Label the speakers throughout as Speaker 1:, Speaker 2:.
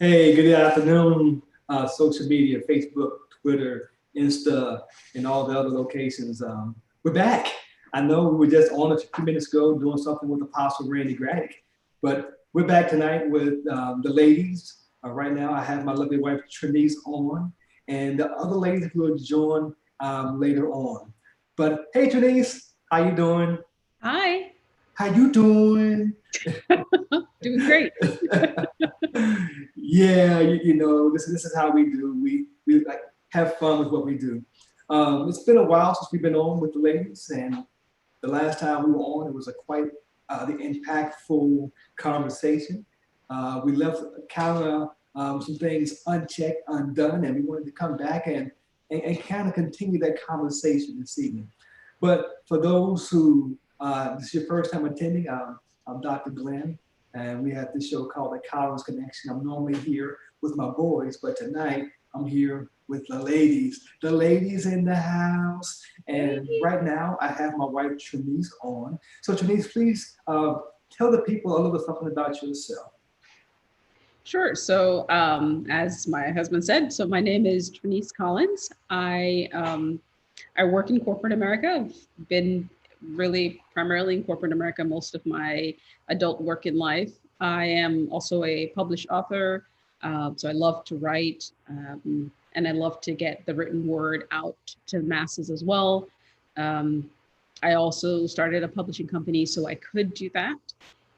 Speaker 1: Hey, good afternoon. Social media, Facebook, Twitter, Insta, and all the other locations. We're back. I know we were just on a few minutes ago doing something with Apostle Randy Graddick, but we're back tonight with the ladies. Right now, I have my lovely wife Trinice on, and the other ladies will join later on. But hey, Trinice, how you doing?
Speaker 2: Hi,
Speaker 1: How you doing?
Speaker 2: doing great.
Speaker 1: Yeah, this is how we do. We like have fun with what we do. It's been a while since we've been on with the ladies, and the last time we were on, it was a quite the impactful conversation. We left kind of some things unchecked, undone, and we wanted to come back and kind of continue that conversation this evening. But for those who this is your first time attending, I'm Dr. Glenn, and we have this show called The Collins Connection. I'm normally here with my boys, but tonight I'm here with the ladies in the house. And right now I have my wife Trinice on. So Trinice, please tell the people a little something about yourself.
Speaker 2: Sure. So, as my husband said, so my name is Trinice Collins. I work in corporate America. I've been really primarily in corporate America most of my adult work in life. I am also a published author, so I love to write, and I love to get the written word out to the masses as well. Um, I also started a publishing company so I could do that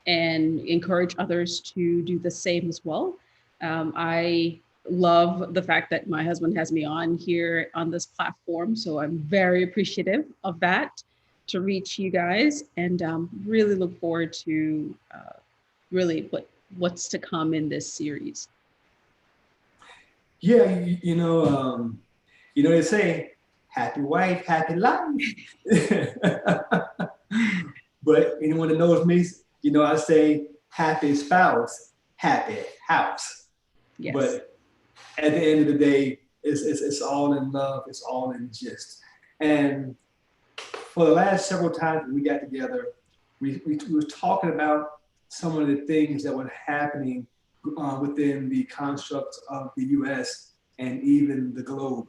Speaker 2: and encourage others to do the same as well. I love the fact that my husband has me on here on this platform. So I'm very appreciative of that to reach you guys and really look forward to really what's to come in this series.
Speaker 1: Yeah, they say happy wife, happy life. But anyone that knows me, I say happy spouse, happy house.
Speaker 2: Yes.
Speaker 1: But at the end of the day, it's all in love, it's all in gist. And for the last several times we got together, we were talking about some of the things that were happening within the constructs of the US and even the globe.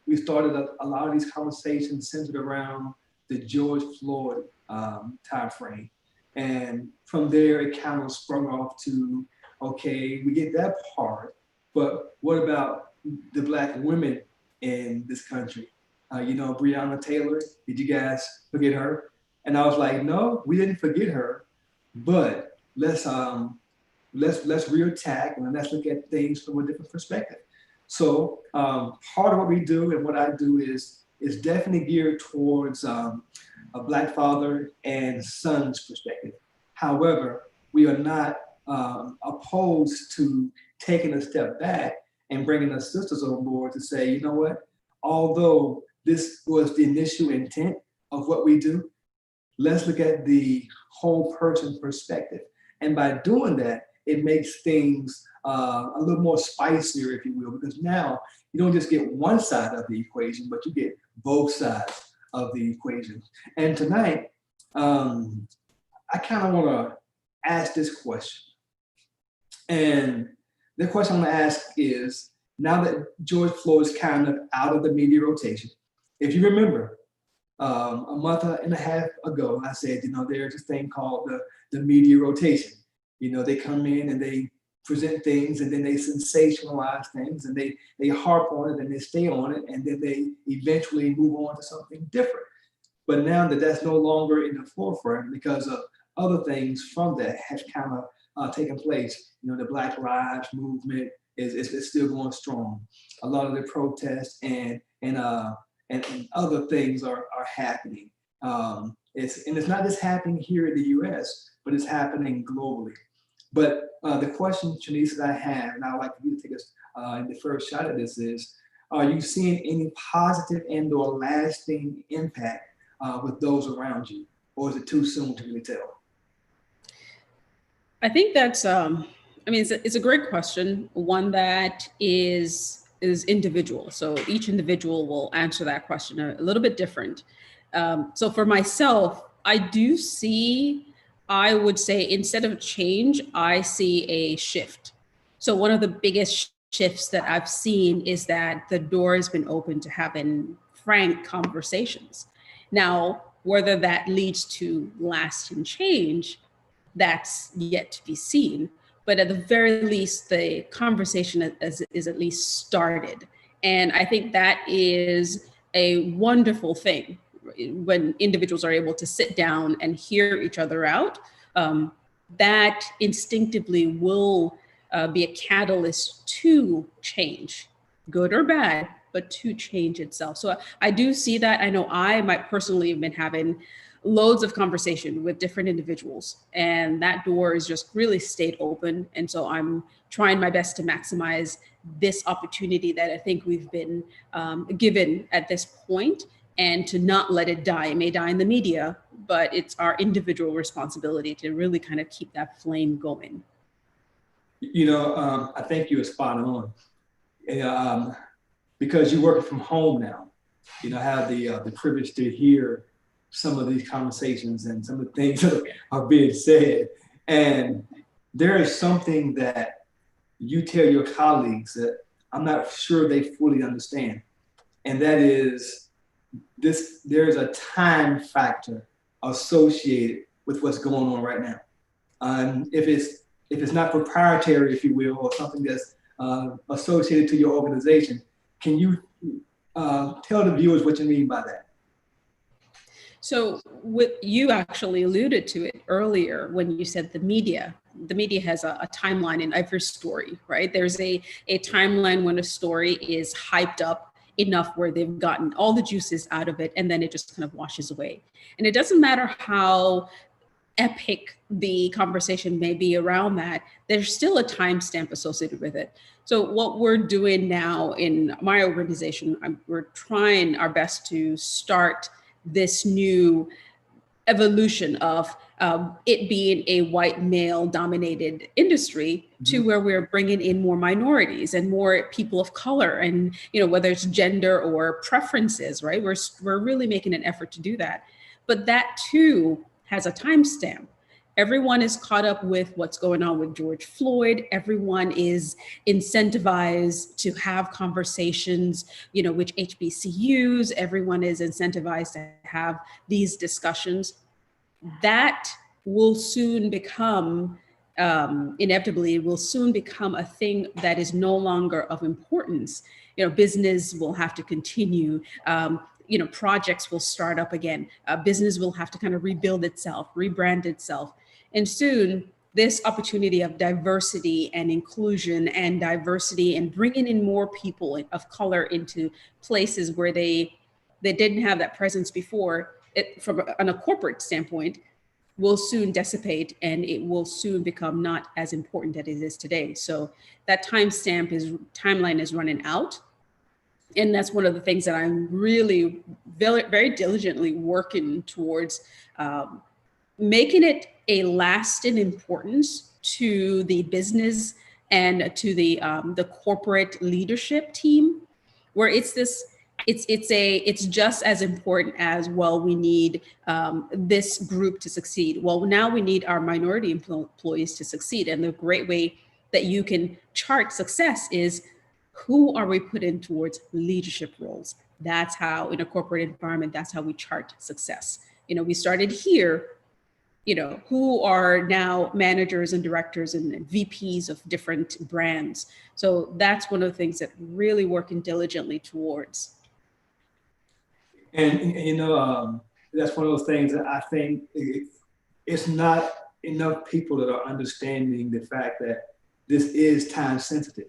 Speaker 1: We started a lot of these conversations centered around the George Floyd time frame. And from there, it kind of sprung off to, okay, we get that part, but what about the Black women in this country? Breonna Taylor, did you guys forget her? And I was like, no, we didn't forget her, but let's reattack and let's look at things from a different perspective. So part of what we do and what I do is definitely geared towards a Black father and son's perspective. However, we are not opposed to taking a step back and bringing our sisters on board to say, you know what, although this was the initial intent of what we do, let's look at the whole person perspective. And by doing that, it makes things a little more spicier, if you will, because now you don't just get one side of the equation, but you get both sides of the equation. And tonight, um, I kind of want to ask this question. And the question I'm going to ask is now that George Floyd is kind of out of the media rotation, if you remember, a month and a half ago, I said, there's this thing called the media rotation. They come in and they present things and then they sensationalize things and they harp on it and they stay on it and then they eventually move on to something different. But now that that's no longer in the forefront because of other things from that have kind of taken place, the Black Lives Movement is still going strong. A lot of the protests and other things are happening. It's not just happening here in the U.S., but it's happening globally. But the question, Trinice, that I have, and I'd like you to take us in the first shot at this is, are you seeing any positive and or lasting impact with those around you? Or is it too soon to really tell?
Speaker 2: I think that's I mean it's a great question, one that is individual. So each individual will answer that question a little bit different. So for myself, I do see, I would say instead of change, I see a shift. So one of the biggest shifts that I've seen is that the door has been open to having frank conversations. Now, whether that leads to lasting change, that's yet to be seen. But at the very least, the conversation is at least started. And I think that is a wonderful thing when individuals are able to sit down and hear each other out. Um, that instinctively will be a catalyst to change, good or bad, but to change itself. So I do see that. I know I might personally have been having loads of conversation with different individuals, and that door has just really stayed open. And so I'm trying my best to maximize this opportunity that I think we've been given at this point, and to not let it die. It may die in the media, but it's our individual responsibility to really kind of keep that flame going.
Speaker 1: I think you were spot on. Because you're working from home now, I have the privilege to hear some of these conversations and some of the things that are being said. And there is something that you tell your colleagues that I'm not sure they fully understand. And that is there's a time factor associated with what's going on right now. If it's not proprietary, if you will, or something that's associated to your organization, can you tell the viewers what you mean by that?
Speaker 2: So what you actually alluded to it earlier when you said the media. The media has a timeline in every story, right? There's a timeline when a story is hyped up enough where they've gotten all the juices out of it, and then it just kind of washes away. And it doesn't matter how epic the conversation may be around that, there's still a timestamp associated with it. So what we're doing now in my organization, we're trying our best to start this new evolution of it being a white male dominated industry to where we're bringing in more minorities and more people of color, and whether it's gender or preferences, right? We're really making an effort to do that, but that too has a timestamp. Everyone is caught up with what's going on with George Floyd. Everyone is incentivized to have conversations, with HBCUs. Everyone is incentivized to have these discussions. That will soon become, inevitably, will soon become a thing that is no longer of importance. Business will have to continue. Projects will start up again. Business will have to kind of rebuild itself, rebrand itself. And soon, this opportunity of diversity and inclusion and diversity and bringing in more people of color into places where they didn't have that presence before, from on a corporate standpoint, will soon dissipate, and it will soon become not as important as it is today. So that timeline is running out. And that's one of the things that I'm really very, very diligently working towards, making it a lasting importance to the business and to the corporate leadership team, where it's just as important as, well, we need this group to succeed. Well, now we need our minority employees to succeed. And the great way that you can chart success is, who are we putting towards leadership roles? That's how, in a corporate environment, that's how we chart success. We started here, who are now managers and directors and VPs of different brands. So that's one of the things that really working diligently towards.
Speaker 1: And that's one of those things that I think it's not enough people that are understanding the fact that this is time sensitive.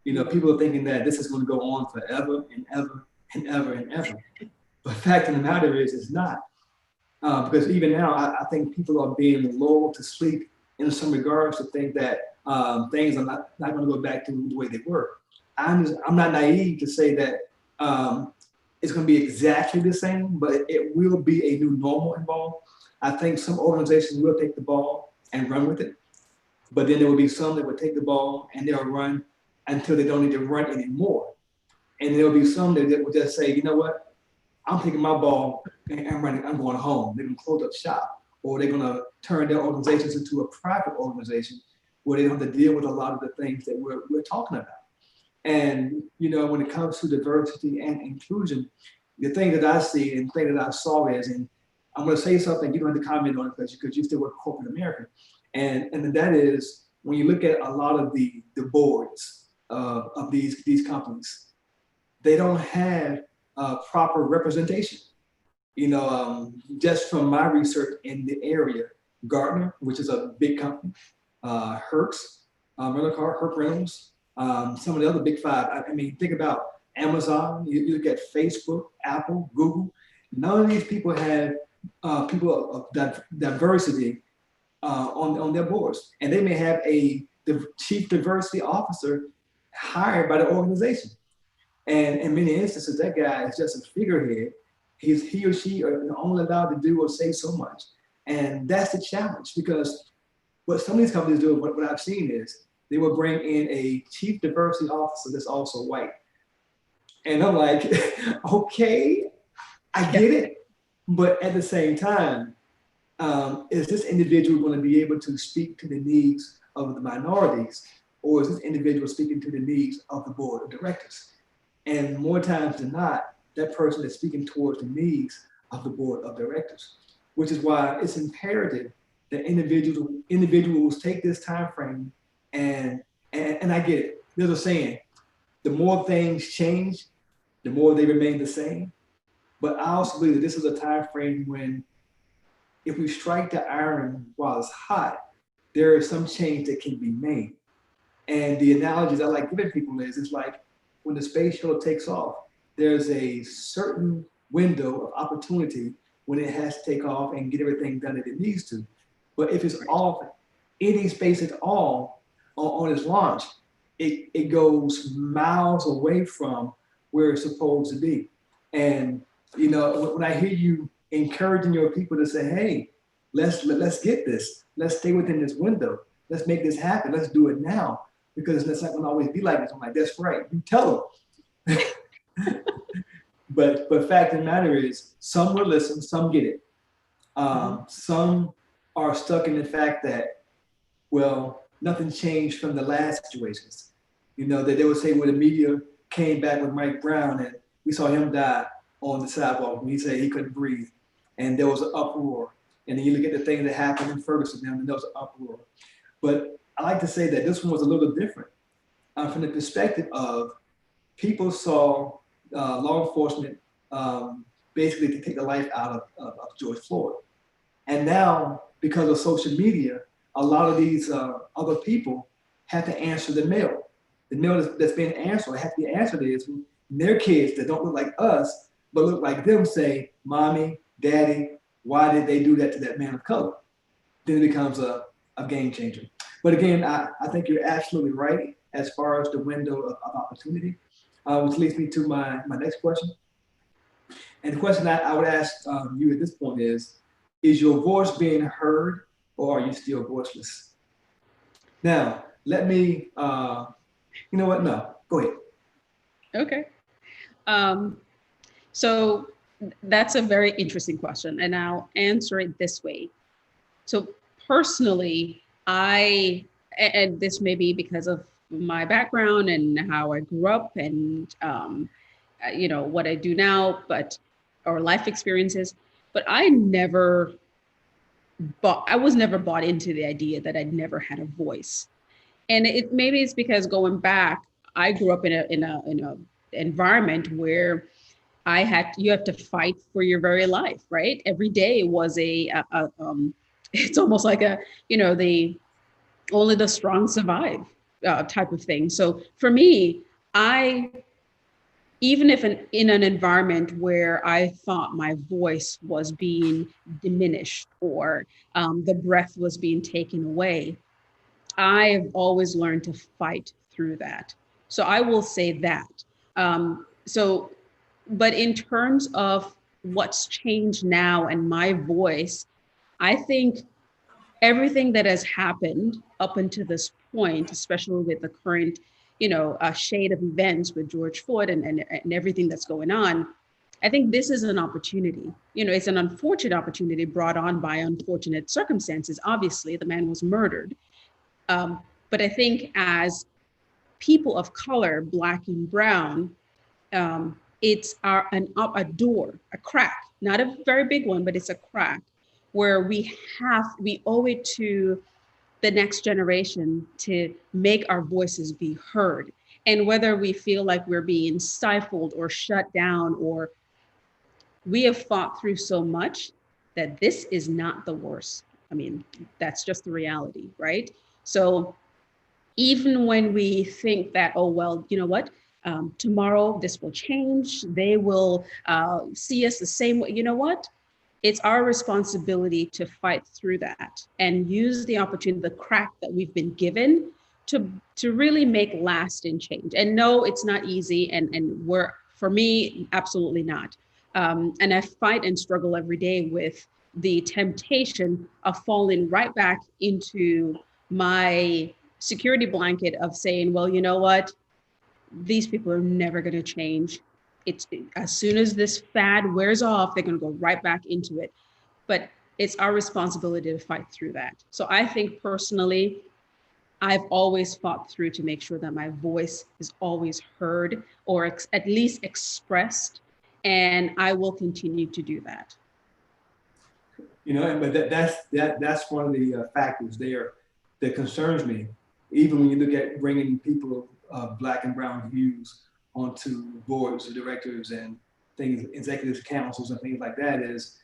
Speaker 1: People are thinking that this is going to go on forever and ever and ever and ever. But the fact of the matter is, it's not. Because even now, I think people are being lulled to sleep in some regards, to think that things are not going to go back to the way they were. I'm not naive to say that it's going to be exactly the same, but it will be a new normal involved. I think some organizations will take the ball and run with it, but then there will be some that will take the ball and they'll run until they don't need to run anymore. And there'll be some that will just say, you know what, I'm taking my ball and I'm running, I'm going home. They're going to close up shop, or they're going to turn their organizations into a private organization where they don't have to deal with a lot of the things that we're talking about. And, when it comes to diversity and inclusion, the thing that I see and the thing that I saw is, and I'm going to say something, you don't have to comment on it because you still work corporate America. And that is, when you look at a lot of the boards of these companies, they don't have proper representation. Just from my research in the area, Gartner, which is a big company, Hertz, rental car, Hertz Rentals, some of the other big five. I mean, think about Amazon. You look at Facebook, Apple, Google. None of these people have people of diversity on their boards, and they may have the chief diversity officer hired by the organization. And in many instances, that guy is just a figurehead. He or she are only allowed to do or say so much. And that's the challenge, because what some of these companies do, what I've seen is they will bring in a chief diversity officer that's also white. And I'm like, okay, I get it. But at the same time, is this individual going to be able to speak to the needs of the minorities, or is this individual speaking to the needs of the board of directors? And more times than not, that person is speaking towards the needs of the board of directors, which is why it's imperative that individuals take this time frame and I get it. There's a saying, the more things change, the more they remain the same. But I also believe that this is a time frame when, if we strike the iron while it's hot, there is some change that can be made. And the analogies I like giving people is, it's like when the space shuttle takes off, there's a certain window of opportunity when it has to take off and get everything done that it needs to. But if it's off any space at all on its launch, it goes miles away from where it's supposed to be. And when I hear you encouraging your people to say, "Hey, let's get this. Let's stay within this window. Let's make this happen. Let's do it now," because it's not going to always be like this. I'm like, "That's right. You tell them." But fact of the matter is, some will listen, some get it. Some are stuck in the fact that, well, nothing changed from the last situations. That they would say, when the media came back with Mike Brown and we saw him die on the sidewalk when he said he couldn't breathe, and there was an uproar. And then you look at the thing that happened in Ferguson, and there was an uproar. But I like to say that this one was a little different from the perspective of, people saw law enforcement basically to take the life out of George Floyd. And now, because of social media, a lot of these other people have to answer the mail. The mail that's being answered, have to be answered, is their kids that don't look like us, but look like them, say, "Mommy, Daddy, why did they do that to that man of color?" Then it becomes a game changer. But again, I think you're absolutely right as far as the window of opportunity, which leads me to my next question. And the question I would ask you at this point is your voice being heard, or are you still voiceless? Now, let me, you know what? No, go ahead.
Speaker 2: Okay. So that's a very interesting question, and I'll answer it this way. So personally, and this may be because of my background and how I grew up and, what I do now, or life experiences, but I was never bought into the idea that I'd never had a voice. And maybe it's because, going back, I grew up in a environment where you have to fight for your very life, right? Every day was it's almost like the only the strong survive type of thing. So for me, even if in an environment where I thought my voice was being diminished, or the breath was being taken away, I've always learned to fight through that. So I will say that. But in terms of what's changed now and my voice, I think everything that has happened up until this point, especially with the current, shade of events with George Floyd and everything that's going on, I think this is an opportunity. It's an unfortunate opportunity brought on by unfortunate circumstances. Obviously, the man was murdered. But I think as people of color, Black and brown, it's a door, a crack, not a very big one, but it's a crack where we owe it to the next generation to make our voices be heard. And whether we feel like we're being stifled or shut down, or we have fought through so much that this is not the worst. I mean, that's just the reality, right? So even when we think that, oh, well, you know what, tomorrow this will change, they will see us the same way, you know what? It's our responsibility to fight through that and use the opportunity, the crack that we've been given to really make lasting change. And no, it's not easy. And for me, absolutely not. And I fight and struggle every day with the temptation of falling right back into my security blanket of saying, well, you know what? These people are never going to change. It's as soon as this fad wears off, they're going to go right back into it. But it's our responsibility to fight through that. So I think personally, I've always fought through to make sure that my voice is always heard or at least expressed. And I will continue to do that.
Speaker 1: You know, but that's one of the factors there that concerns me. Even when you look at bringing people of Black and brown views onto boards of directors and things, executive councils and things like that, is,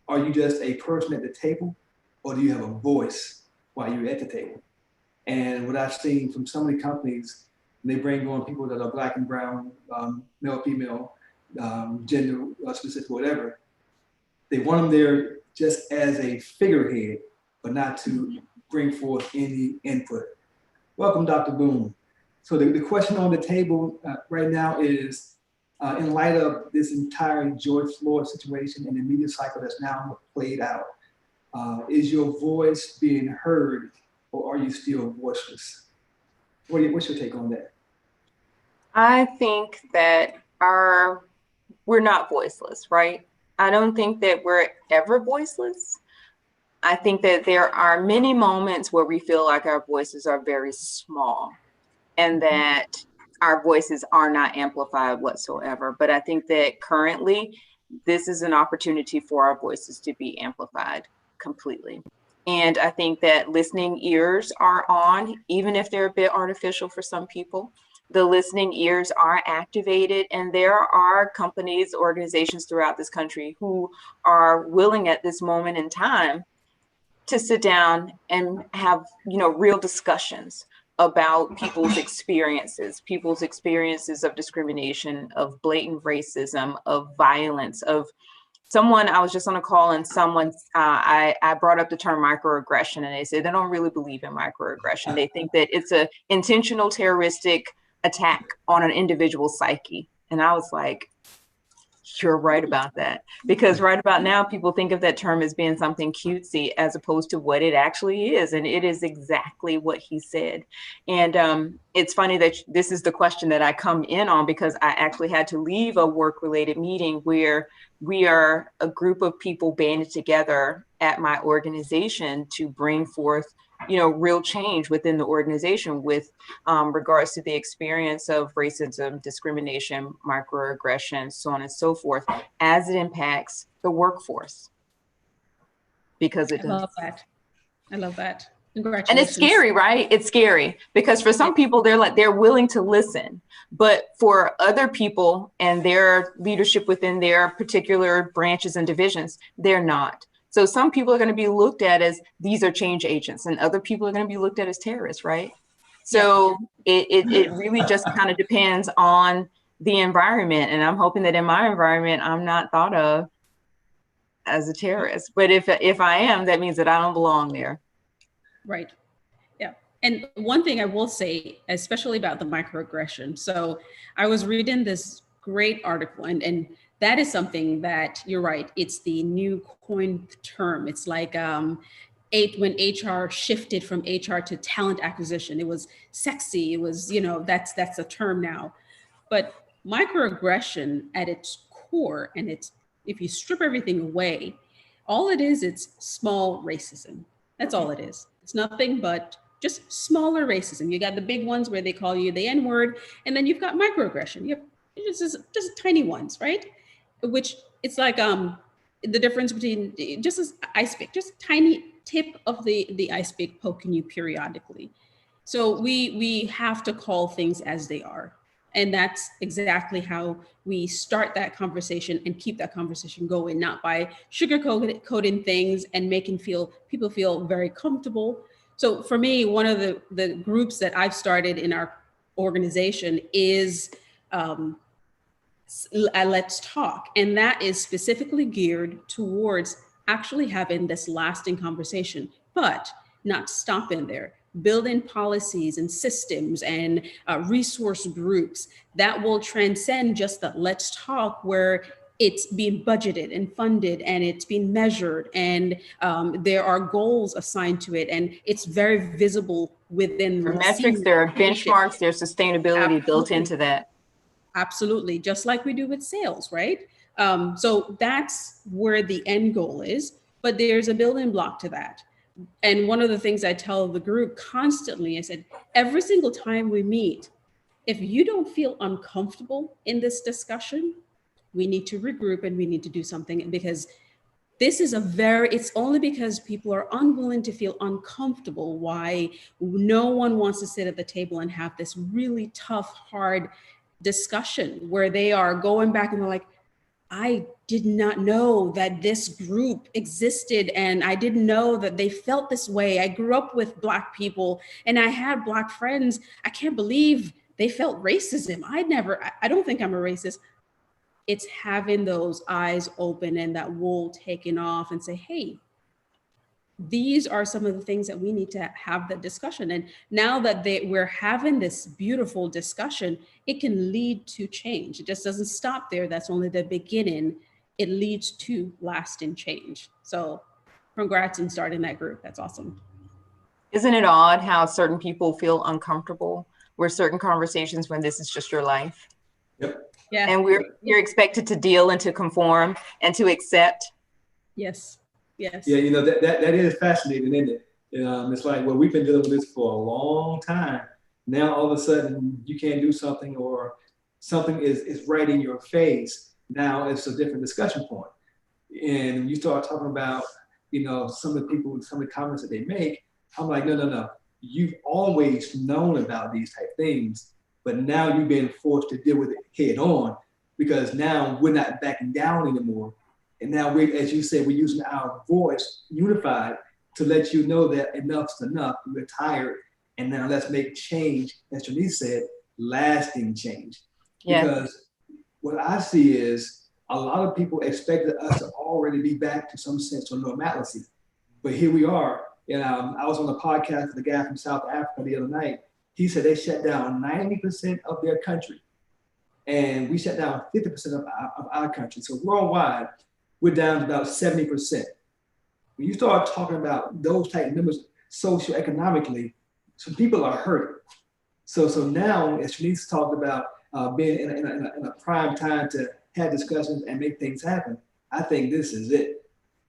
Speaker 1: are you just a person at the table, or do you have a voice while you're at the table? And what I've seen from so many companies, they bring on people that are Black and brown, male, female, gender specific, whatever. They want them there just as a figurehead, but not to bring forth any input. Welcome, Dr. Boone. So the question on the table right now is, in light of this entire George Floyd situation and the media cycle that's now played out, is your voice being heard, or are you still voiceless? What's your take on that?
Speaker 3: I think that we're not voiceless, right? I don't think that we're ever voiceless. I think that there are many moments where we feel like our voices are very small and that our voices are not amplified whatsoever. But I think that currently this is an opportunity for our voices to be amplified completely. And I think that listening ears are on, even if they're a bit artificial for some people. The listening ears are activated, and there are companies, organizations throughout this country who are willing at this moment in time to sit down and have, real discussions about people's experiences of discrimination, of blatant racism, of violence, of someone. I was just on a call and I brought up the term microaggression, and they said they don't really believe in microaggression. They think that it's an intentional terroristic attack on an individual psyche. And I was like, you're right about that. Because right about now, people think of that term as being something cutesy as opposed to what it actually is. And it is exactly what he said. And it's funny that this is the question that I come in on, because I actually had to leave a work-related meeting where we are a group of people banded together at my organization to bring forth real change within the organization with regards to the experience of racism, discrimination, microaggression, so on and so forth, as it impacts the workforce. Because it does.
Speaker 2: I love that. Congratulations.
Speaker 3: And it's scary, right? It's scary because for some people, they're willing to listen, but for other people and their leadership within their particular branches and divisions, they're not. So some people are going to be looked at as these are change agents, and other people are going to be looked at as terrorists, right? So it really just kind of depends on the environment. And I'm hoping that in my environment, I'm not thought of as a terrorist. But if I am, that means that I don't belong there.
Speaker 2: Right. Yeah. And one thing I will say, especially about the microaggression. So I was reading this great article, and that is something that you're right. It's the new coined term. It's like when HR shifted from HR to talent acquisition, it was sexy. It was, that's a term now. But microaggression at its core, and if you strip everything away, all it is, it's small racism. That's all it is. It's nothing but just smaller racism. You got the big ones where they call you the N-word, and then you've got microaggression. You have just tiny ones, right? Which it's like the difference between just as ice pick, just tiny tip of the ice pick poking you periodically. So we have to call things as they are. And that's exactly how we start that conversation and keep that conversation going, not by sugarcoating things and making people feel very comfortable. So for me, one of the groups that I've started in our organization is Let's Talk. And that is specifically geared towards actually having this lasting conversation, but not stopping there. Building policies and systems and resource groups that will transcend just the let's talk, where it's being budgeted and funded and it's being measured, and there are goals assigned to it, and it's very visible within
Speaker 3: For metrics, there are benchmarks, there's sustainability
Speaker 2: Absolutely.
Speaker 3: built into that.
Speaker 2: Absolutely, just like we do with sales, right? So that's where the end goal is, but there's a building block to that. And one of the things I tell the group constantly, I said, every single time we meet, if you don't feel uncomfortable in this discussion, we need to regroup and we need to do something, because it's only because people are unwilling to feel uncomfortable why no one wants to sit at the table and have this really tough, hard discussion where they are going back and they're like, I did not know that this group existed, and I didn't know that they felt this way. I grew up with Black people and I had Black friends. I can't believe they felt racism. I don't think I'm a racist. It's having those eyes open and that wool taken off and say, hey, these are some of the things that we need to have the discussion. And now that we're having this beautiful discussion, it can lead to change. It just doesn't stop there. That's only the beginning. It leads to lasting change. So congrats on starting that group. That's awesome.
Speaker 3: Isn't it odd how certain people feel uncomfortable with certain conversations when this is just your life?
Speaker 1: Yep.
Speaker 2: Yeah.
Speaker 3: And you're expected to deal and to conform and to accept.
Speaker 2: Yes. Yes.
Speaker 1: Yeah, that is fascinating, isn't it? It's like, well, we've been dealing with this for a long time. Now all of a sudden you can't do something, or something is right in your face. Now it's a different discussion point. And you start talking about, some of the comments that they make. I'm like, no. You've always known about these type things, but now you've been forced to deal with it head on, because now we're not backing down anymore. And now as you said, we're using our voice unified to let you know that enough's enough. We're tired. And now let's make change, as Trinice said, lasting change.
Speaker 3: Yeah.
Speaker 1: Because what I see is a lot of people expected us to already be back to some sense of normalcy. But here we are. And I was on a podcast with a guy from South Africa the other night. He said they shut down 90% of their country. And we shut down 50% of our country. So worldwide, we're down to about 70%. When you start talking about those type numbers socioeconomically, some people are hurting. So now, as Trinice talked about being in a prime time to have discussions and make things happen, I think this is it.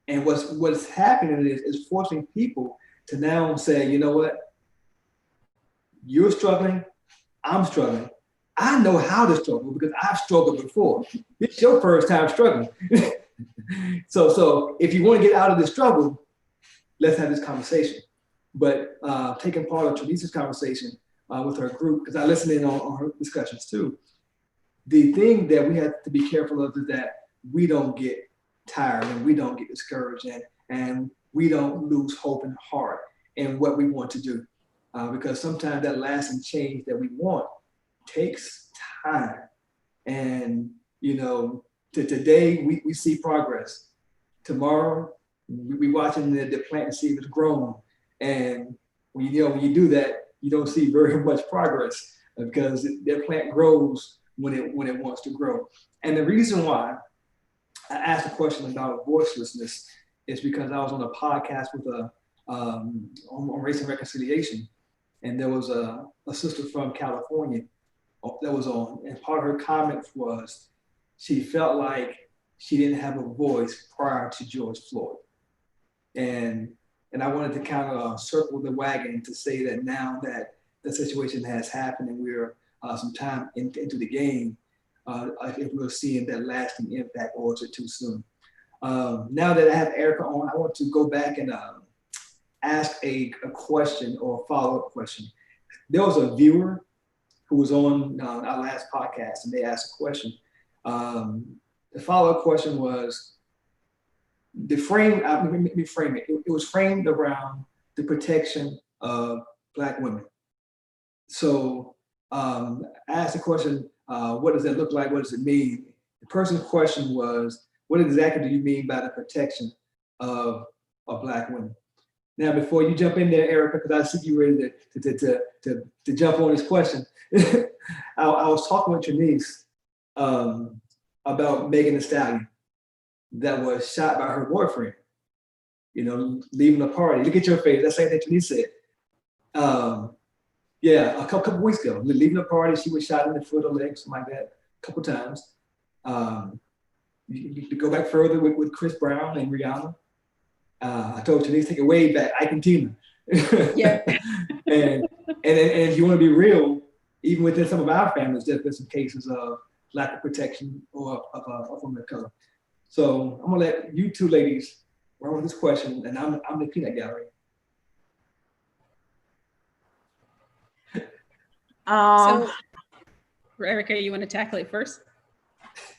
Speaker 1: And what's happening is forcing people to now say, you know what? You're struggling, I'm struggling. I know how to struggle because I've struggled before. It's your first time struggling. So if you want to get out of this struggle, let's have this conversation. But taking part of Trinice's conversation with her group, because I listen in on her discussions too, the thing that we have to be careful of is that we don't get tired and we don't get discouraged and we don't lose hope and heart in what we want to do. Because sometimes that lasting change that we want takes time. And, today we see progress. Tomorrow we watching the plant and see if it's grown. And when you do that, you don't see very much progress because that plant grows when it wants to grow. And the reason why I asked a question about voicelessness is because I was on a podcast with on race and reconciliation, and there was a sister from California that was on, and part of her comment was she felt like she didn't have a voice prior to George Floyd. And And I wanted to kind of circle the wagon to say that now that the situation has happened and we're some time into the game, if we're seeing that lasting impact, or is it too soon? Now that I have Erica on, I want to go back and ask a question or a follow-up question. There was a viewer who was on our last podcast, and they asked a question. The follow-up question was, let me frame it. It was framed around the protection of Black women. So I asked the question, what does that look like? What does it mean? The person's question was, what exactly do you mean by the protection of Black women? Now, before you jump in there, Erica, because I see you ready to jump on this question, I was talking with your niece about Megan Thee Stallion that was shot by her boyfriend, leaving a party. Look at your face. That's something that your niece said. Yeah, a couple weeks ago, leaving a party, she was shot in the foot or leg, something like that, a couple times. You go back further with Chris Brown and Rihanna. I told you, take it way back, Ike and Tina.
Speaker 2: Yeah.
Speaker 1: and if you want to be real, even within some of our families, there's been some cases of lack of protection or of women of color. So I'm gonna let you two ladies run with this question, and I'm the peanut gallery.
Speaker 2: So, Erica, you want to tackle it first?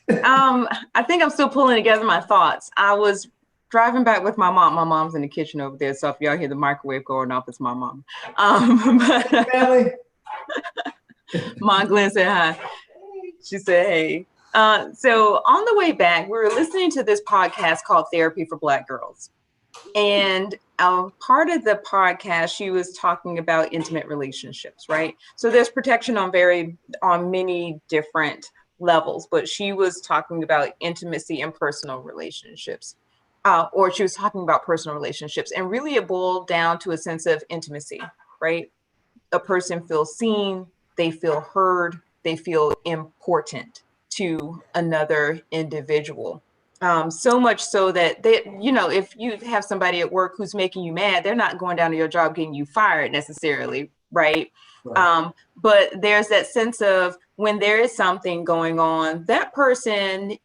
Speaker 3: I think I'm still pulling together my thoughts. I was driving back with my mom. My mom's in the kitchen over there, so if y'all hear the microwave going off, it's my mom.
Speaker 1: Family.
Speaker 3: Mom Glenn said hi. She said, hey. So on the way back, we were listening to this podcast called Therapy for Black Girls. And part of the podcast, she was talking about intimate relationships, right? So there's protection on many different levels, but she was talking about intimacy and personal relationships. Or she was talking about personal relationships, and really it boiled down to a sense of intimacy, right? A person feels seen, they feel heard, they feel important to another individual. So much so that if you have somebody at work who's making you mad, they're not going down to your job getting you fired necessarily, right? But there's that sense of when there is something going on, that person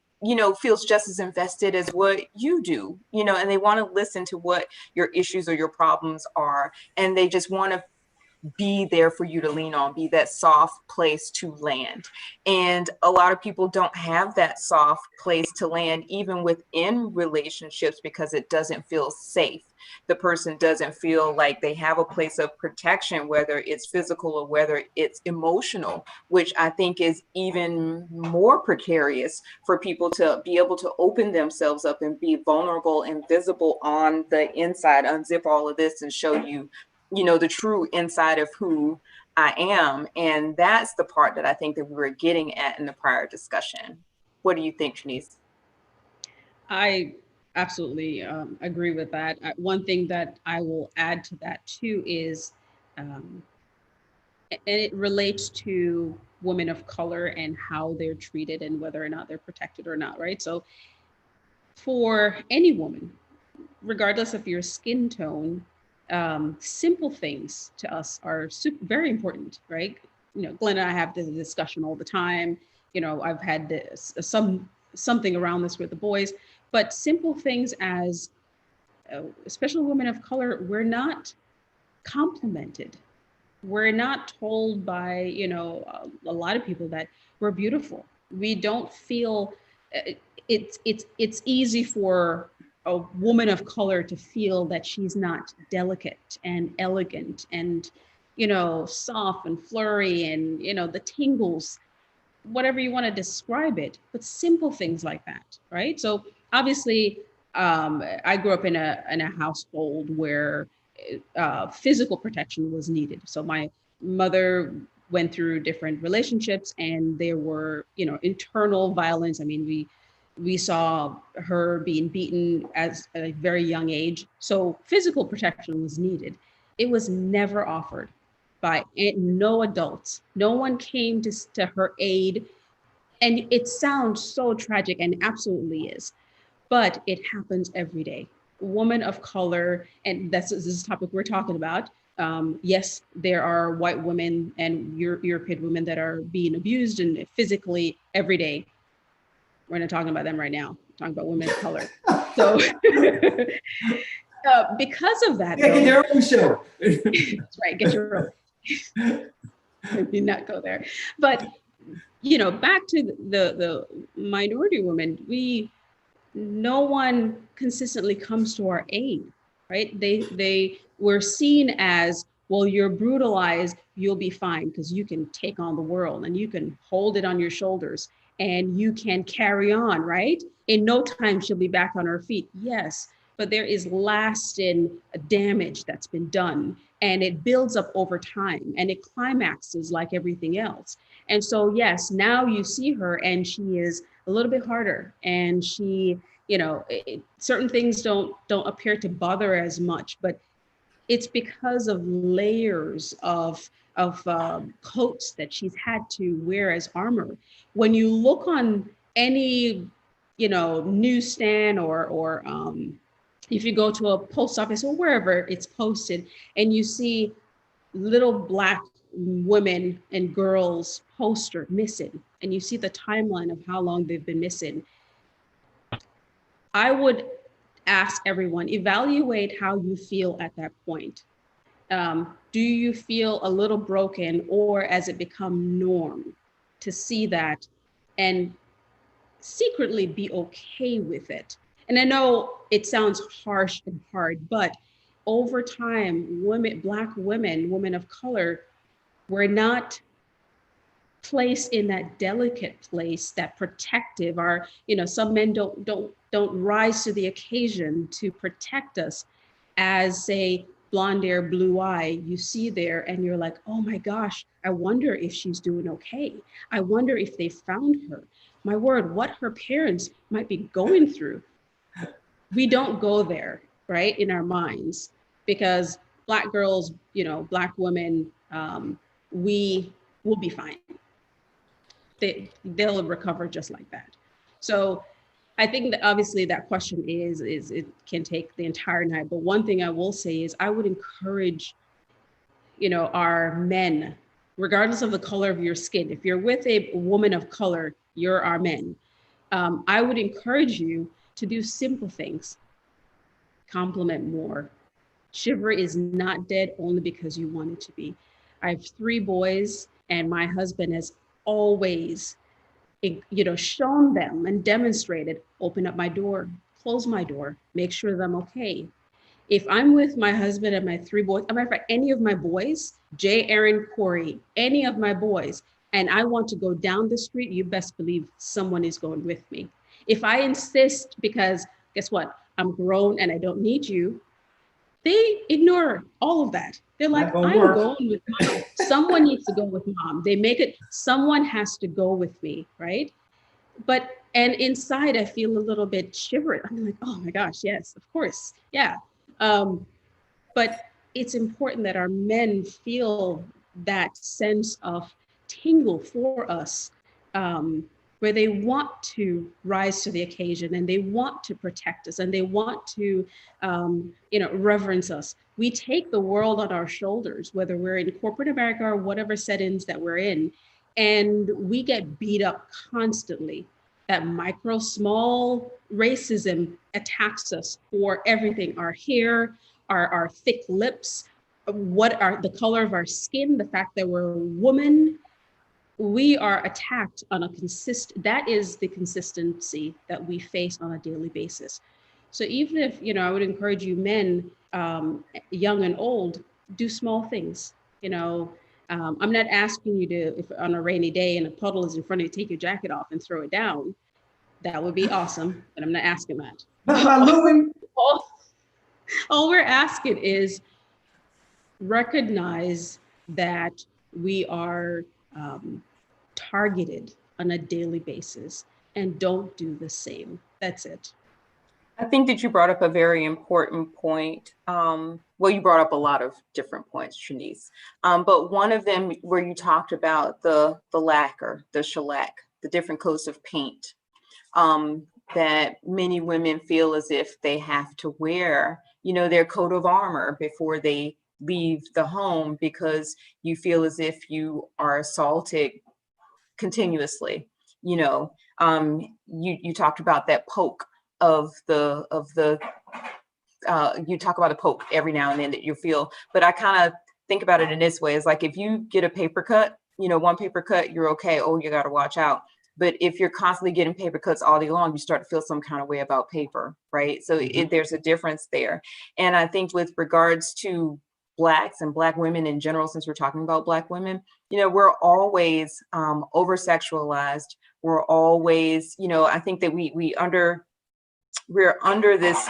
Speaker 3: feels just as invested as what you do, and they want to listen to what your issues or your problems are. And they just want to be there for you to lean on, be that soft place to land. And a lot of people don't have that soft place to land, even within relationships, because it doesn't feel safe. The person doesn't feel like they have a place of protection, whether it's physical or whether it's emotional, which I think is even more precarious for people to be able to open themselves up and be vulnerable and visible on the inside, unzip all of this and show you, the true inside of who I am. And that's the part that I think that we were getting at in the prior discussion. What do you think, Shanice?
Speaker 2: I absolutely agree with that. One thing that I will add to that too is, and it relates to women of color and how they're treated and whether or not they're protected or not, right? So for any woman, regardless of your skin tone, simple things to us are very important, right? Glenn and I have this discussion all the time. I've had something around this with the boys, but simple things as, especially women of color, we're not complimented. We're not told by, a lot of people that we're beautiful. We don't feel it's easy for a woman of color to feel that she's not delicate and elegant and, soft and flurry and, the tingles, whatever you want to describe it, but simple things like that, right? So obviously, I grew up in a household where physical protection was needed. So my mother went through different relationships, and there were, internal violence. I mean, we saw her being beaten at a very young age. So physical protection was needed. It was never offered by no adults. No one came to her aid. And it sounds so tragic, and absolutely is, but it happens every day. woman of color, and this is the topic we're talking about. Yes, there are white women and European women that are being abused and physically every day. We're not talking about them right now. We're talking about women of color. So because of that,
Speaker 1: Yeah, get your own show.
Speaker 2: that's right, get your own. Maybe not go there. But back to the minority women, no one consistently comes to our aid, right? They were seen as, well, you're brutalized, you'll be fine because you can take on the world and you can hold it on your shoulders and you can carry on, right? In no time, she'll be back on her feet. Yes, but there is lasting damage that's been done and it builds up over time and it climaxes like everything else. And so, yes, now you see her and she is a little bit harder and she, certain things don't appear to bother as much, but it's because of layers of coats that she's had to wear as armor. When you look on any, newsstand or if you go to a post office or wherever it's posted and you see little Black women and girls poster missing, and you see the timeline of how long they've been missing, I would ask everyone, evaluate how you feel at that point. Do you feel a little broken, or has it become norm to see that and secretly be okay with it? And I know it sounds harsh and hard, but over time, Black women, women of color, were not placed in that delicate place, that protective, or some men don't rise to the occasion to protect us. As say blonde hair, blue eye, you see there and you're like, oh my gosh, I wonder if she's doing okay. I wonder if they found her. My word, what her parents might be going through. We don't go there, right, in our minds, because Black girls, Black women, we will be fine. They'll recover just like that. So I think that obviously that question is it can take the entire night. But one thing I will say is I would encourage, our men, regardless of the color of your skin, if you're with a woman of color, you're our men. I would encourage you to do simple things, compliment more. Chivalry is not dead only because you want it to be. I have 3 boys and my husband has always shown them and demonstrated, open up my door, close my door, make sure that I'm okay. If I'm with my husband and my 3 boys, I'm matter of fact, any of my boys, Jay, Aaron, Corey, any of my boys, and I want to go down the street, you best believe someone is going with me. If I insist, because guess what? I'm grown and I don't need you, they ignore all of that. They're like, I'm going with mom. Someone needs to go with mom. They make it, someone has to go with me, right? And inside I feel a little bit shivered. I'm like, oh my gosh, yes, of course, yeah. But it's important that our men feel that sense of tingle for us, where they want to rise to the occasion and they want to protect us and they want to, reverence us. We take the world on our shoulders, whether we're in corporate America or whatever settings that we're in, and we get beat up constantly. That small racism attacks us for everything, our hair, our thick lips, what are the color of our skin, the fact that we're a woman. We are attacked on a that is the consistency that we face on a daily basis. So even if, I would encourage you men, young and old, do small things. I'm not asking you to, if on a rainy day and a puddle is in front of you, take your jacket off and throw it down. That would be awesome, but I'm not asking that. All we're asking is recognize that we are targeted on a daily basis and don't do the same. That's it.
Speaker 3: I think that you brought up a very important point. Well, you brought up a lot of different points, Trinice. But one of them where you talked about the lacquer, the shellac, the different coats of paint. that many women feel as if they have to wear, their coat of armor before they leave the home, because you feel as if you are assaulted continuously. You talked about that poke of the you talk about a poke every now and then that you feel, but I kind of think about it in this way. It's like, if you get a paper cut, one paper cut, you're okay. Oh, you got to watch out. But if you're constantly getting paper cuts all day long, you start to feel some kind of way about paper, right? So there's a difference there. And I think with regards to Blacks and Black women in general, since we're talking about Black women, we're always over sexualized. We're always, I think that we're under this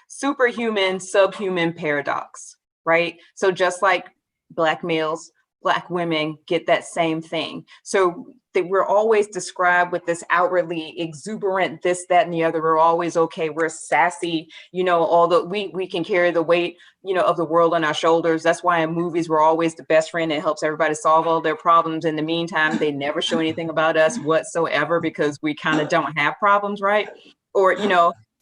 Speaker 3: superhuman, subhuman paradox, right? So just like Black males, Black women get that same thing. So that we're always described with this outwardly exuberant this, that, and the other. We're always okay. We're sassy, although we can carry the weight, of the world on our shoulders. That's why in movies, we're always the best friend that helps everybody solve all their problems. In the meantime, they never show anything about us whatsoever, because we kind of don't have problems, right? Or,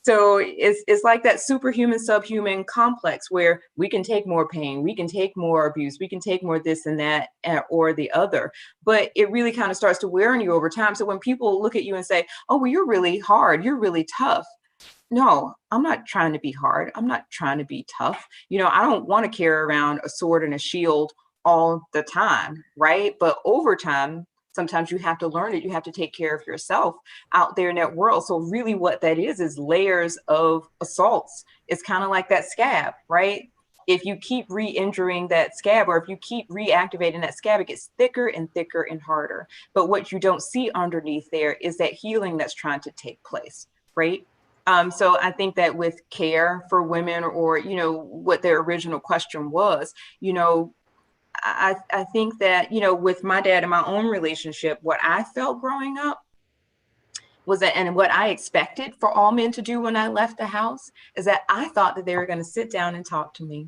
Speaker 3: so it's like that superhuman, subhuman complex where we can take more pain, we can take more abuse, we can take more this and that or the other. But it really kind of starts to wear on you over time. So when people look at you and say, oh, well, you're really hard, you're really tough. No, I'm not trying to be hard. I'm not trying to be tough. I don't want to carry around a sword and a shield all the time, right? But over time, sometimes you have to learn that you have to take care of yourself out there in that world. So really what that is layers of assaults. It's kind of like that scab, right? If you keep re-injuring that scab, or if you keep reactivating that scab, it gets thicker and thicker and harder. But what you don't see underneath there is that healing that's trying to take place, right? So I think that with care for women, or, what their original question was, I think that, with my dad and my own relationship, what I felt growing up was that, and what I expected for all men to do when I left the house, is that I thought that they were going to sit down and talk to me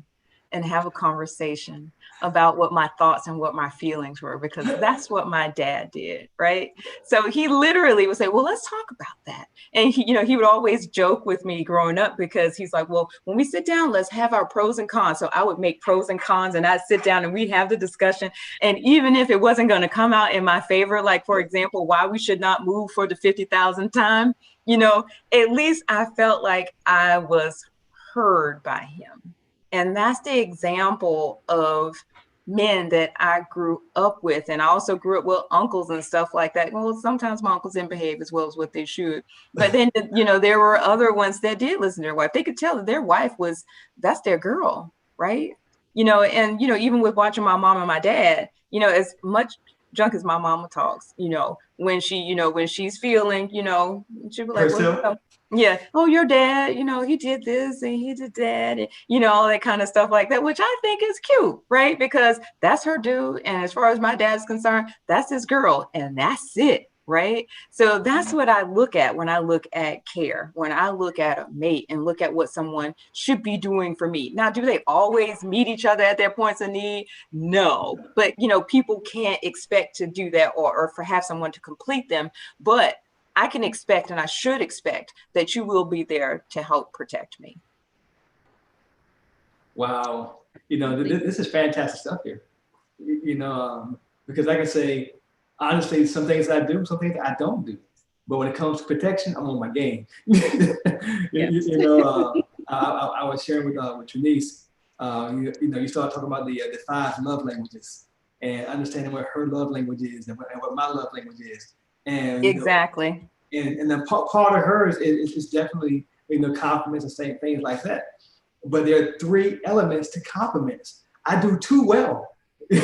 Speaker 3: and have a conversation about what my thoughts and what my feelings were, because that's what my dad did, right? So he literally would say, well, let's talk about that. And he would always joke with me growing up, because he's like, well, when we sit down, let's have our pros and cons. So I would make pros and cons, and I'd sit down and we'd have the discussion. And even if it wasn't going to come out in my favor, like, for example, why we should not move for the 50,000th time, at least I felt like I was heard by him. And that's the example of men that I grew up with. And I also grew up with uncles and stuff like that. Well, sometimes my uncles didn't behave as well as what they should. But then, there were other ones that did listen to their wife. They could tell that their wife that's their girl, right? And, even with watching my mom and my dad, as much junk as my mama talks, when she's feeling, she'll be like, well, yeah, oh, your dad, he did this and he did that, and, all that kind of stuff like that, which I think is cute, right? Because that's her dude. And as far as my dad's concerned, that's his girl, and that's it, right? So that's what I look at when I look at care, when I look at a mate and look at what someone should be doing for me. Now, do they always meet each other at their points of need? No, but, people can't expect to do that or for have someone to complete them. But I can expect, and I should expect, that you will be there to help protect me.
Speaker 1: Wow. This is fantastic stuff here. Because I can say, honestly, some things I do, some things I don't do. But when it comes to protection, I'm on my game. I was sharing with Trinice, you start talking about the 5 love languages, and understanding what her love language is and what my love language is. And
Speaker 3: exactly.
Speaker 1: And then part of hers is definitely, compliments and saying things like that. But there are 3 elements to compliments. I do 2 well. When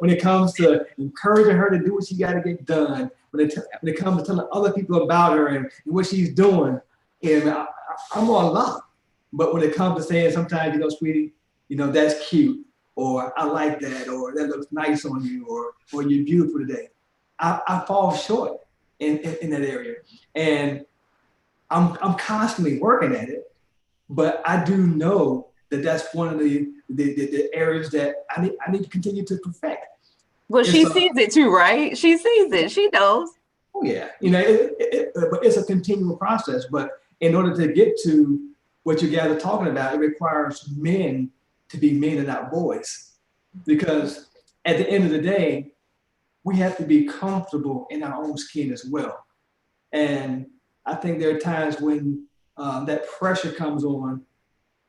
Speaker 1: it comes to encouraging her to do what she got to get done, when it comes to telling other people about her and what she's doing, and I'm on lock. But when it comes to saying sometimes, sweetie, that's cute, or I like that, or that looks nice on you, or you're beautiful today, I fall short in that area. And I'm constantly working at it, but I do know that that's one of the areas that I need to continue to perfect.
Speaker 3: Well, she sees it too, right? She sees it. She knows.
Speaker 1: Oh yeah, but it's a continual process. But in order to get to what you guys are talking about, it requires men to be men and not boys, because at the end of the day, we have to be comfortable in our own skin as well. And I think there are times when that pressure comes on,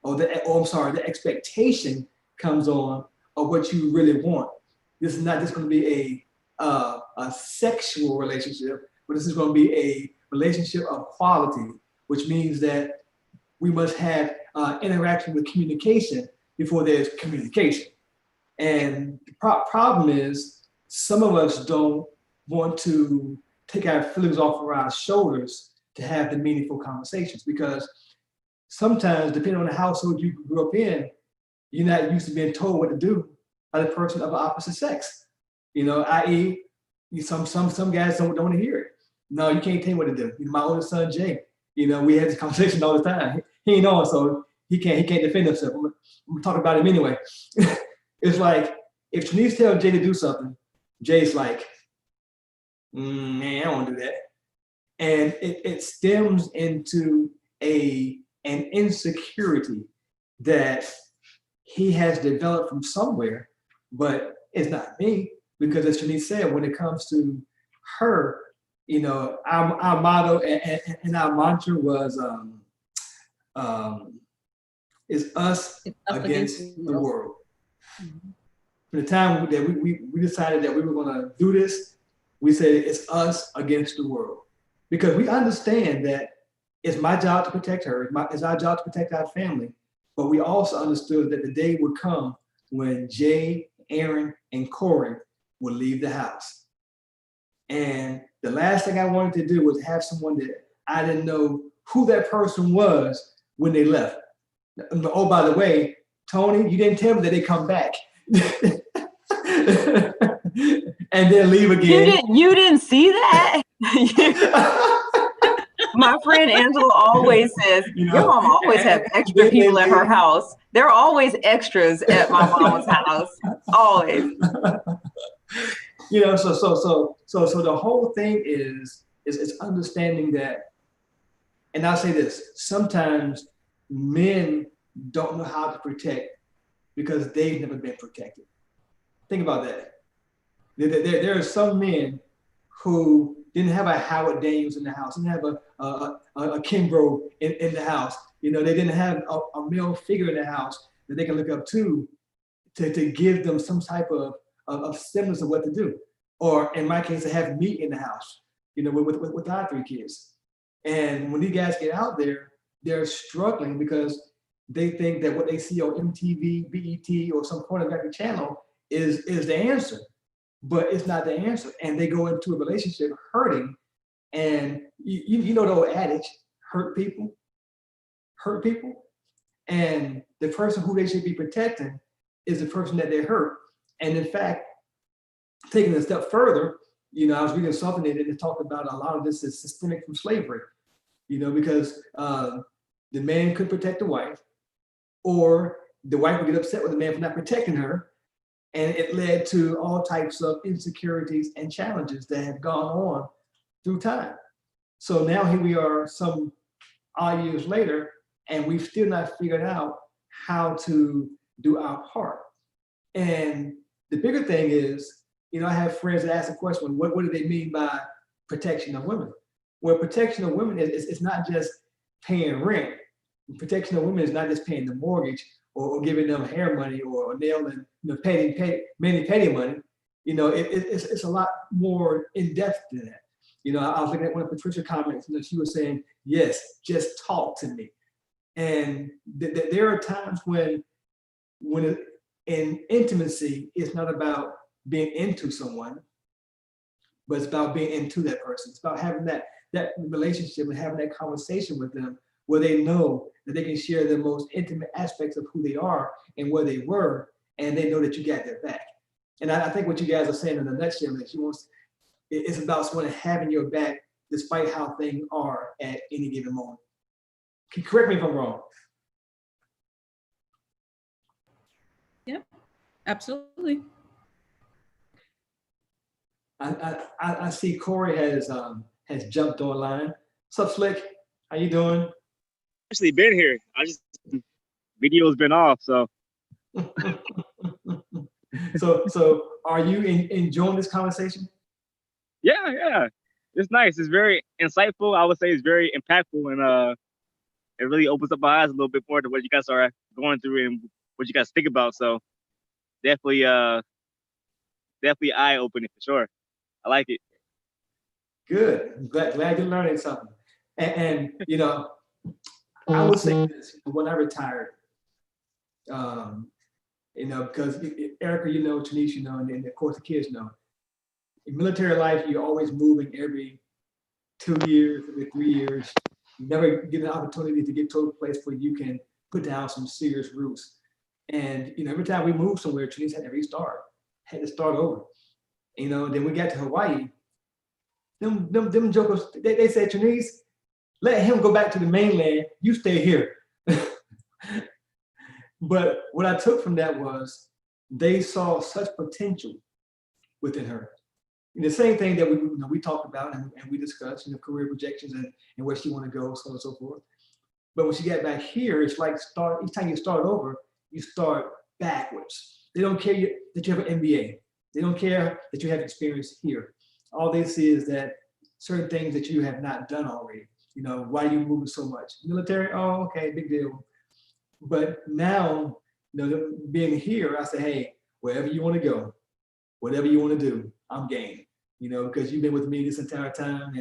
Speaker 1: the expectation comes on of what you really want. This is not just going to be a sexual relationship, but this is going to be a relationship of quality, which means that we must have interaction with communication before there's communication. And the problem is some of us don't want to take our feelings off of our shoulders to have the meaningful conversations, because sometimes, depending on the household you grew up in, you're not used to being told what to do by the person of the opposite sex. I.e., some guys don't want to hear it. No, you can't tell me what to do. My oldest son, Jay, we have this conversation all the time. He ain't on, so he can't defend himself. I'm gonna talk about him anyway. It's like if Trinice tells Jay to do something, Jay's like, man, I don't want to do that. And it stems into an insecurity that he has developed from somewhere, but it's not me, because as Trinice said, when it comes to her, our motto and our mantra was is us against the world. Mm-hmm. From the time that we decided that we were going to do this, we said it's us against the world, because we understand that it's my job to protect her, it's our job to protect our family, but we also understood that the day would come when Jay, Aaron, and Corey would leave the house. And the last thing I wanted to do was have someone that I didn't know who that person was when they left. Oh, by the way, Tony, you didn't tell me that they come back. And then leave again.
Speaker 3: You didn't see that? My friend Angela always says, your mom always have extra people at her house. There are always extras at my mama's house. Always.
Speaker 1: So the whole thing is understanding that, and I'll say this, sometimes men don't know how to protect because they've never been protected. Think about that. There are some men who didn't have a Howard Daniels in the house, didn't have a Kimbrough in the house. They didn't have a male figure in the house that they can look up to give them some type of semblance of what to do. Or in my case, to have me in the house, with our 3 kids. And when these guys get out there, they're struggling because they think that what they see on MTV, BET, or some pornographic channel is the answer. But it's not the answer. And they go into a relationship hurting. And you know the old adage, hurt people. And the person who they should be protecting is the person that they hurt. And in fact, taking a step further, I was reading something that it talked about a lot of this is systemic from slavery, because the man could protect the wife, or the wife would get upset with the man for not protecting her. And it led to all types of insecurities and challenges that have gone on through time. So now here we are some odd years later, and we've still not figured out how to do our part. And the bigger thing is, I have friends that ask the question, what do they mean by protection of women? Well, protection of women is not just paying rent. Protection of women is not just paying the mortgage or giving them hair money or nail and petty money. It's a lot more in depth than that. I was looking at one of Patricia's comments, she was saying, yes, just talk to me. And there are times when in intimacy, it's not about being into someone, but it's about being into that person. It's about having that relationship and having that conversation with them where they know that they can share the most intimate aspects of who they are and where they were, and they know that you got their back. And I think what you guys are saying in a nutshell is it's about someone having your back despite how things are at any given moment. Correct me if I'm wrong.
Speaker 2: Yeah, absolutely.
Speaker 1: I see Corey has jumped online. What's up, Slick? How you doing?
Speaker 4: Actually been here. I just video's been off, so
Speaker 1: So are you enjoying this conversation?
Speaker 4: yeah. It's nice. It's very insightful. I would say it's very impactful, and it really opens up my eyes a little bit more to what you guys are going through and what you guys think about. So definitely definitely eye opening for sure. I like it.
Speaker 1: Good. Glad you're learning something. And you know, I would say this when I retired, you know, because Erica, you know, Tanisha, you know, and of course the kids know. In military life, you're always moving every 2 years, every 3 years. You never get an opportunity to get to a place where you can put down some serious roots. And you know, every time we moved somewhere, Tanisha had to restart, had to start over. You know, then we got to Hawaii. Them jokers, they said, Tanisha, let him go back to the mainland. You stay here. But what I took from that was they saw such potential within her. And the same thing that we talked about and we discussed, you know, career projections and where she want to go, so on and so forth. But when she got back here, it's like each time you start over, you start backwards. They don't care that you have an MBA. They don't care that you have experience here. All they see is that certain things that you have not done already. You know, why are you moving so much? Military, oh, okay, big deal. But now, you know, being here, I say, hey, wherever you want to go, whatever you want to do, I'm game. You know, because you've been with me this entire time,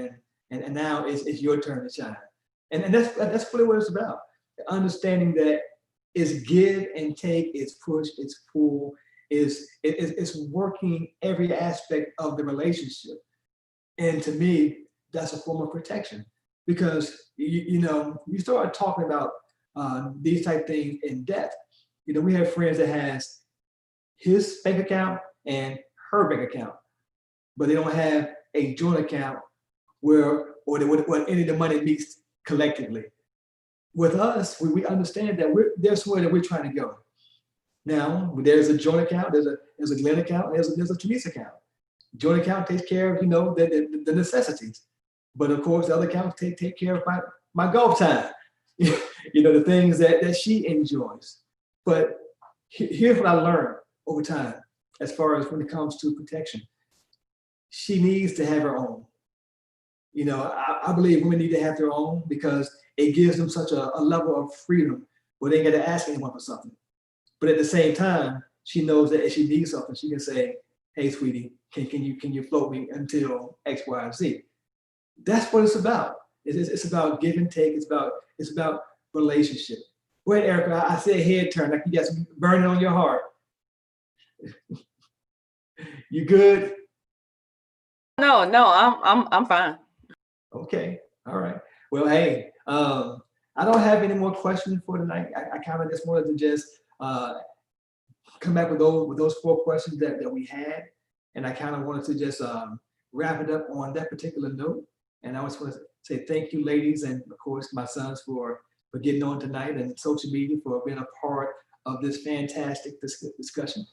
Speaker 1: and now it's your turn to shine. And that's really what it's about. Understanding that it's give and take, it's push, it's pull, it's working every aspect of the relationship. And to me, that's a form of protection because you know you start talking about these type things in depth. You know, we have friends that has his bank account and her bank account, but they don't have a joint account where any of the money meets collectively. With us, we understand that there's somewhere that we're trying to go. Now, there's a joint account, there's a Glenn account, there's a Teresa account. Joint account takes care of, you know, the necessities. But of course, the other accounts take care of my golf time, you know, the things that she enjoys. But here's what I learned over time, as far as when it comes to protection. She needs to have her own. You know, I believe women need to have their own because it gives them such a level of freedom where they got to ask anyone for something. But at the same time, she knows that if she needs something, she can say, hey, sweetie, can you float me until X, Y, and Z? That's what it's about. It's about give and take. It's about relationship. Go ahead, Erica. I said head turn, like you got some burning on your heart. You good?
Speaker 3: No, I'm fine.
Speaker 1: Okay. All right. Well, hey, I don't have any more questions for tonight. I kind of just wanted to just come back with those 4 questions that we had, and I kind of wanted to just wrap it up on that particular note. And I just want to say thank you, ladies, and of course my sons for getting on tonight, and social media for being a part of this fantastic discussion.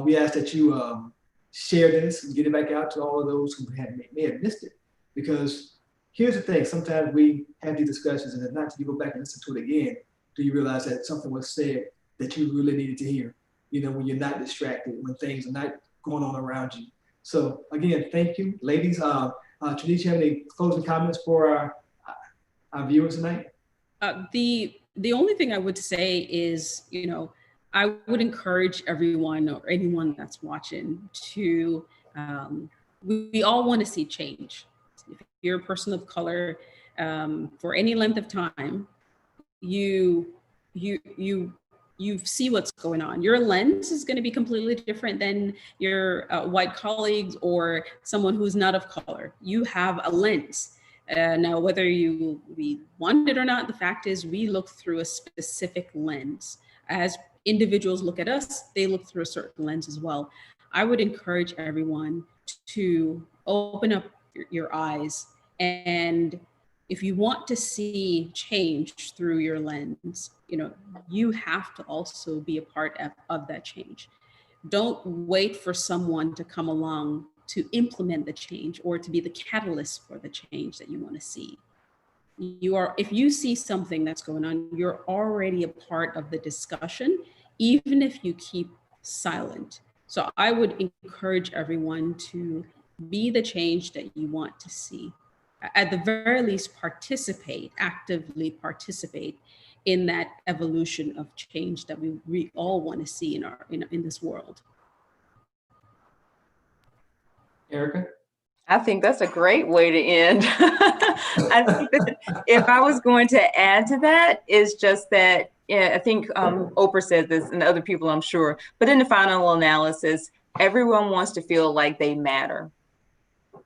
Speaker 1: We ask that you share this and get it back out to all of those who may have missed it. Because here's the thing, sometimes we have these discussions and not until you go back and listen to it again, do you realize that something was said that you really needed to hear, you know, when you're not distracted, when things are not going on around you. So again, thank you, ladies. Tanisha, have any closing comments for our viewers tonight?
Speaker 2: The only thing I would say is, you know, I would encourage everyone or anyone that's watching to, we all want to see change. If you're a person of color, for any length of time, you see what's going on. Your lens is going to be completely different than your white colleagues or someone who's not of color. You have a lens. Now, whether we want it or not, the fact is we look through a specific lens. As individuals look at us, they look through a certain lens as well. I would encourage everyone to open up your eyes, and if you want to see change through your lens, you know, you have to also be a part of that change. Don't wait for someone to come along to implement the change or to be the catalyst for the change that you want to see. If you see something that's going on, you're already a part of the discussion, even if you keep silent. So I would encourage everyone to be the change that you want to see. At the very least, actively participate in that evolution of change that we all want to see in this world.
Speaker 1: Erica?
Speaker 3: I think that's a great way to end. I think that if I was going to add to that, is just that, yeah, I think Oprah said this and other people, I'm sure, but in the final analysis, everyone wants to feel like they matter.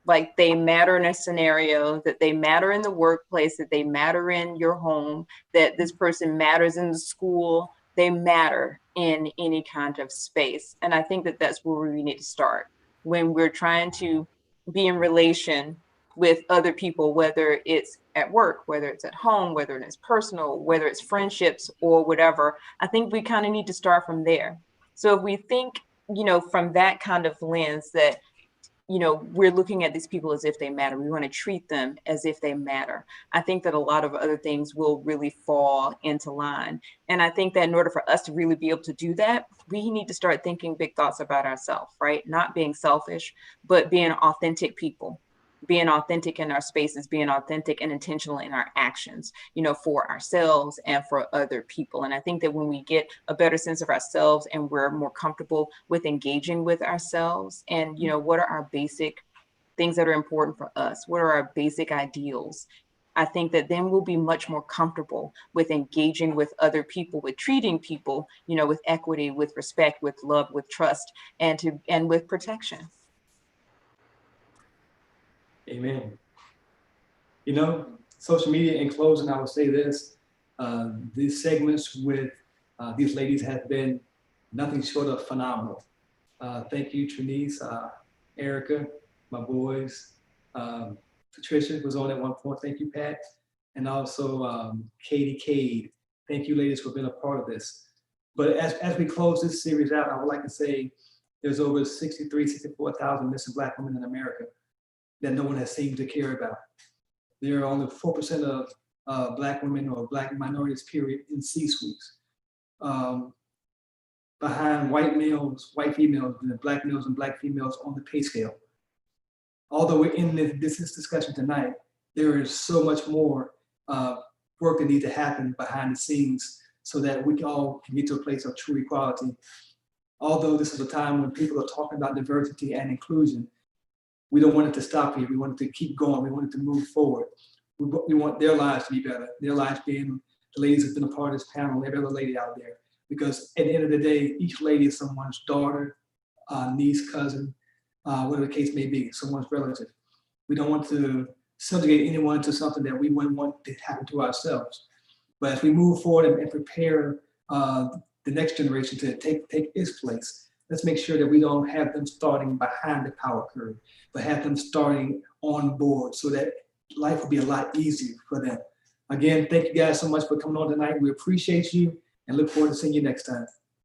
Speaker 3: Like they matter in a scenario, that they matter in the workplace, that they matter in your home, that this person matters in the school, they matter in any kind of space. And I think that that's where we need to start when we're trying to be in relation with other people, whether it's at work, whether it's at home, whether it's personal, whether it's friendships or whatever. I think we kind of need to start from there. So if we think, from that kind of lens, that we're looking at these people as if they matter. We want to treat them as if they matter. I think that a lot of other things will really fall into line. And I think that in order for us to really be able to do that, we need to start thinking big thoughts about ourselves, right? Not being selfish, but being authentic people, being authentic in our spaces, being authentic and intentional in our actions, for ourselves and for other people. And I think that when we get a better sense of ourselves and we're more comfortable with engaging with ourselves and, what are our basic things that are important for us? What are our basic ideals? I think that then we'll be much more comfortable with engaging with other people, with treating people, with equity, with respect, with love, with trust, and with protection.
Speaker 1: Amen. Social media, in closing, I would say this, these segments with these ladies have been nothing short of phenomenal. Thank you, Trinice, Erica, my boys, Patricia was on at one point. Thank you, Pat. And also Katie Cade. Thank you, ladies, for being a part of this. But as we close this series out, I would like to say there's over 64,000 missing Black women in America that no one has seemed to care about. There are only 4% of Black women or Black minorities, period, in C-suites. Behind white males, white females, and Black males and Black females on the pay scale. Although we're in this discussion tonight, there is so much more work that needs to happen behind the scenes so that we all can get to a place of true equality. Although this is a time when people are talking about diversity and inclusion, we don't want it to stop here. We want it to keep going. We want it to move forward. We want their lives to be better. Their lives being the ladies that's been a part of this panel, every other lady out there. Because at the end of the day, each lady is someone's daughter, niece, cousin, whatever the case may be, someone's relative. We don't want to subjugate anyone to something that we wouldn't want to happen to ourselves. But as we move forward and prepare the next generation to take its place, let's make sure that we don't have them starting behind the power curve, but have them starting on board so that life will be a lot easier for them. Again, thank you guys so much for coming on tonight. We appreciate you and look forward to seeing you next time.